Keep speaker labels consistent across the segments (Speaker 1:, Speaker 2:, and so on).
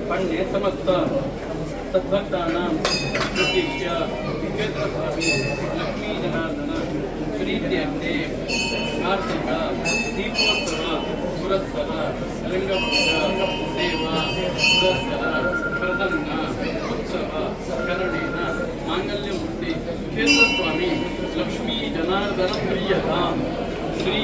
Speaker 1: पण्ये समस्त तद्भक्तानां प्रतीक्ष्य क्षेत्रस्वामी लक्ष्मी जनार्दन प्रीत्यर्थे कार्तिक दीपोत्सव पुरस्सर लिंगपूजा सेवा पुरस्सर प्रसन्न उत्सव करणेन मांगल्यमूर्ति क्षेत्रस्वामी लक्ष्मी जनार्दन प्रियतां श्री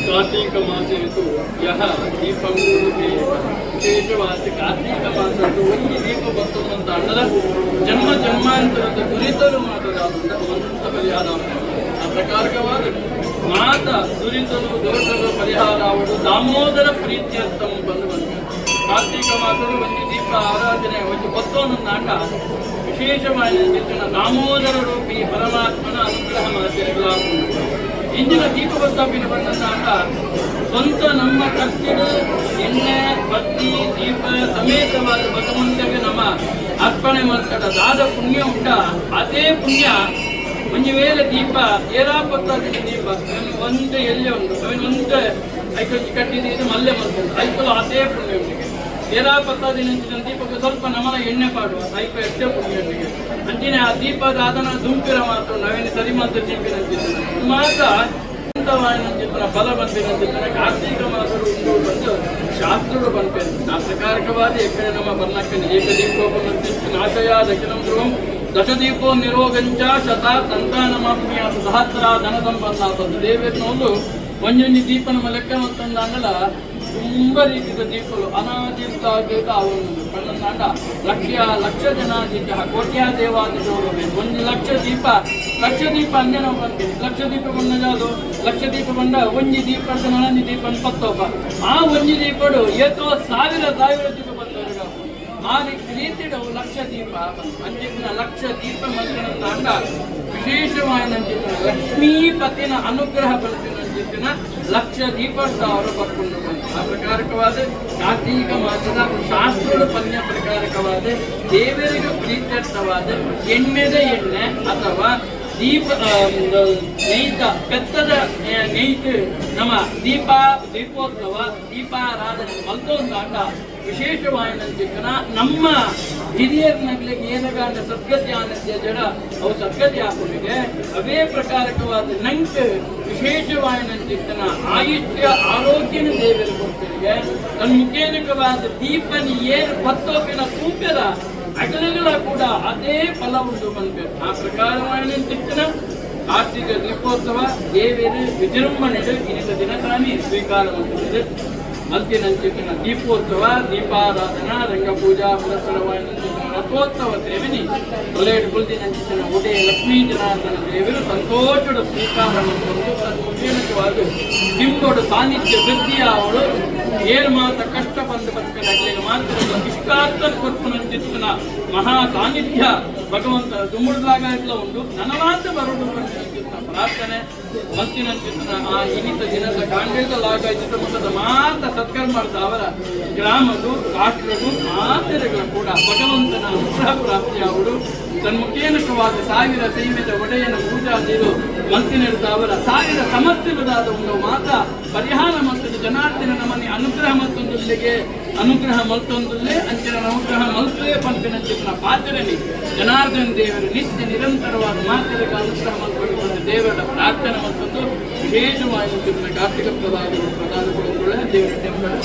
Speaker 1: कार्तिक मासे तो यह दीपं विशेषवासी कार्तिक मास दीप बर्तुವಂತ ಅಣ್ಣದ ಜನ್ಮ ಜನ್ಮಾಂತರದ ದುರಿತರು ಮಾತನಾಡುವಂತ ಪರಿಹಾರ ಆ ಪ್ರಕಾರಕವಾದ ಮಾತ ದುರಿತರು ದೋಷಗಳು ಪರಿಹಾರ ಆವಡು ದಾಮೋದರ ಪ್ರೀತ್ಯರ್ಥಂ ಬಂದು ಕಾರ್ತಿಕ ಮಾಸದ ಒಂದು ದೀಪ ಆರಾಧನೆ ಒಂದು ಬತ್ತೊಂದು ನಾಟ ವಿಶೇಷವಾಗಿ ದಾಮೋದರ ರೂಪಿ ಪರಮಾತ್ಮನ ಅನುಗ್ರಹ ಮಾತೆಗಳಾಗುವುದು ಇಂದಿನ ದೀಪವತ್ತಾಪಿನ ಬಂದ ನಾಟ ಸ್ವಂತ ನಮ್ಮ ಖರ್ಚಿನ ಎಣ್ಣೆ ಬತ್ತಿ ದೀಪ ಸಮೇತವಾದ ಭಗವಂತಗೆ ನಮ್ಮ ಅರ್ಪಣೆ ಮಾಡ್ತದಾದ ಪುಣ್ಯ ಉಂಟ ಅದೇ ಪುಣ್ಯ ಒಂದು ವೇಳೆ ದೀಪ ಏರಾಪತ್ತಾದ ದೀಪ ಒಂದು ಎಲ್ಲೇ ಉಂಟು ಒಂದು ಐಕೊಂಚು ಕಟ್ಟಿದ ಇದು ಮಲ್ಲೆ ಮಾಡ್ಕೊಂಡು ಐಕಲು ಅದೇ ಪುಣ್ಯ ಉಂಟಿಗೆ ಏರಾಪತ್ತಾದ ದೀಪಕ್ಕೆ ಸ್ವಲ್ಪ ನಮನ ಎಣ್ಣೆ ಪಾಡುವ ಐಕ ಎಷ್ಟೇ ಪುಣ್ಯ ಉಂಟಿಗೆ ಅಂಚಿನ ಆ ದೀಪದ ಅದನ್ನ ದುಂಪಿರ ಮಾತ್ರ ನಾವೇನು ಸರಿ ಮಾತ್ರ ದೀಪಿನ ಮಾತ್ರ ಫಲ ಬಂದಿನ ಕಾರ್ತಿಕ ಮಾಸರು ಬಂದು ಶಾಸ್ತ್ರಗಳು ಬಂತೇನೆ ಆ ಪ್ರಕಾರಕವಾದ ಎಕಡೆ ನಮ್ಮ ಬರ್ಣಕ್ಕನೆ ಏಕದೀಪೋಪನರ್ತಿಷ್ಟು ನಾಶಯ ದಶನಂ ಧ್ರುವಂ ದಶದೀಪೋ ನಿರೋಗಂಚ ಶತ ಸಂತಾನಮಾಪ್ನಿಯ ಸಹಸ್ರ ಧನ ಸಂಪನ್ನ ದೇವೇನೋದು ಒಂದೊಂದು ದೀಪನ ಲೆಕ್ಕ ಮತ್ತೊಂದಾಗಲ ತುಂಬ ರೀತಿಯ ದೀಪಗಳು ಅನಾದಿರ್ತಾಗ ಅವನು ಕಣ್ಣನಾಟ ಲಕ್ಷ ಜನಾದಿತ್ಯ ಕೋಟ್ಯ ದೇವಾದಿಗಳು ಒಂದು ಲಕ್ಷ ದೀಪ ಅಂದ್ರೆ ನಾವು ಬಂತೀವಿ ಲಕ್ಷ ದೀಪ ಬಂದದು ಲಕ್ಷ ದೀಪ ಬಂದ ಒಂಜಿ ದೀಪ ನಳಂಜಿ ದೀಪ ಪತ್ತೊಬ್ಬ ಆ ಒಂಜಿ ದೀಪಡು ಏತೋ ಸಾವಿರ ದೀಪ ಬಂದವರು ಆ ರೀತಿಯ ಲಕ್ಷ ದೀಪ ಅಂಚಿನ ಲಕ್ಷ ದೀಪ ಮಂತ್ರ ವಿಶೇಷವಾಗಿ ಲಕ್ಷ್ಮೀಪತಿನ ಅನುಗ್ರಹ ಬಳಸಿನ ಲಕ್ಷ ದೀಪ ಅವರು ಬರ್ಕೊಂಡು ಬಂತು ಆ ಪ್ರಕಾರಕವಾದ ಕಾರ್ತಿಕ ಮಾಸದ ಶಾಸ್ತ್ರದ ಪನ್ಯ ಪ್ರಕಾರಕವಾದ ದೇವರಿಗೆ ಪ್ರೀತ್ಯರ್ಥವಾದ ಎಣ್ಣೆದ ಎಣ್ಣೆ ಅಥವಾ ದೀಪ ನೈತ ಬೆತ್ತದ ನೈಟ್ ನಮ್ಮ ದೀಪೋತ್ಸವ ದೀಪಾರಾಧನೆ ಮಲ್ತೊಂದು ಆಟ ವಿಶೇಷವಾಗಿ ನಮ್ಮ ಹಿರಿಯರ್ನಗಳಿಗೆ ಏನಗಾಂಡ ಸದ್ಗತ್ಯಾನಸ್ಯ ಜಡ ಅವು ಸದ್ಗತ್ಯಾಪುರಿಗೆ ಅವೇ ಪ್ರಕಾರಕವಾದ ನಂಗೆ ವಿಶೇಷವಾಗಿ ಆಯುಷ್ಯ ಆರೋಗ್ಯನ ದೇವರು ಕೊಡ್ತಿರಿಗೆ ನನ್ನ ಮುಖೇನಕವಾದ ದೀಪನಿ ಏನು ಪತ್ತೋಪಿನ ಕೂಪೆದ ಅಗಲಗಳ ಕೂಡ ಅದೇ ಫಲ ಉಂಟು ಬಂದ್ಬೇಕು ಆ ಪ್ರಕಾರವಾಗಿ ಕಾರ್ತಿಕ ದೀಪೋತ್ಸವ ದೇವರು ವಿಜೃಂಭಣೆಗೆ ಇನಿತ ದಿನಕಾನಿ ಸ್ವೀಕಾರ ಮಾಡುತ್ತದೆ ಮಲ್ತಿನಂಚಿನ ದೀಪೋತ್ಸವ ದೀಪಾರಾಧನಾ ರಂಗಪೂಜಾ ಪುರಸ್ಸರವಾಗಿ ರಥೋತ್ಸವ ಸೇವಿನಿ ಒಲೆಯಡು ಕುಳಿತಿನಂಚಿನ ಒಡೆಯ ಲಕ್ಷ್ಮೀ ಜನಾರ್ದನ ದೇವರು ಸಂತೋಷದ ಸ್ವೀಕಾರ ಮಾಡುವುದು ನಿಮ್ಮೋಡು ಸಾನ್ನಿಧ್ಯ ವೃದ್ಧಿಯ ಅವಳು ಏನು ಮಾತ್ರ ಕಷ್ಟ ಬಂದು ಬದುಕಲಾಗಲಿ ಮಾತ್ರ ಇಷ್ಟಾರ್ಥ ಕೊಟ್ಟು ಮಹಾ ಸಾನ್ನಿಧ್ಯ ಭಗವಂತ ದುಮ್ಮುಡ್ಲಾಗ ಎಲ್ಲ ಉಂಟು ನನವಾದ ಬರುವುದು ಪ್ರಾರ್ಥನೆ ಮತ್ತಿನ ಆ ಇನಿತ ದಿನದ ಕಾಂಡೇದಲಾಗ ಚಿತ್ರಮಟ್ಟದ ಮಾತ್ರ ಸತ್ಕರ್ಮ ಮಾಡಿದ ಅವರ ಗ್ರಾಮದು ರಾಷ್ಟ್ರದು ಮಾತೆರೆಗಳು ಕೂಡ ಭಗವಂತನ ಅನುಗ್ರಹ ಪ್ರಾಪ್ತಿಯಾಗುವುದು ತನ್ಮುಖೇನಕವಾದ ಸಾವಿರ ಸೇವೆದ ಒಡೆಯನ ಪೂಜಾದಿರು ಮಂತಿನಿಡಿದ ಅವರ ಸಾವಿರ ಸಮಸ್ಯೆಗಳಾದ ಒಂದು ಮಾತ ಪರಿಹಾರ ಮತ್ತು ಜನಾರ್ದನ ನಮ್ಮನೆ ಅನುಗ್ರಹ ಮತ್ತೊಂದಿಗೆ ಅನುಗ್ರಹ ಮಲ್ತೊಂದಲ್ಲೇ ಅಂಚಿನ ಅನುಗ್ರಹ ಮಲ್ತೇ ಪಂಪಿನ ಚಿತ್ರ ಪಾತ್ರನಿ ಜನಾರ್ದನ ದೇವರು ನಿತ್ಯ ನಿರಂತರವಾದ ಮಾತರಿಗೆ ಅನುಗ್ರಹ ಮಲ್ಕೊಂಡು ದೇವರ ಪ್ರಾರ್ಥನೆ ಮತ್ತೊಂದು ವಿಶೇಷವಾಗಿ ಕಾರ್ತಿಕ ಪ್ರಧಾನಗಳು ದೇವರ ಟೆಂಪಲ್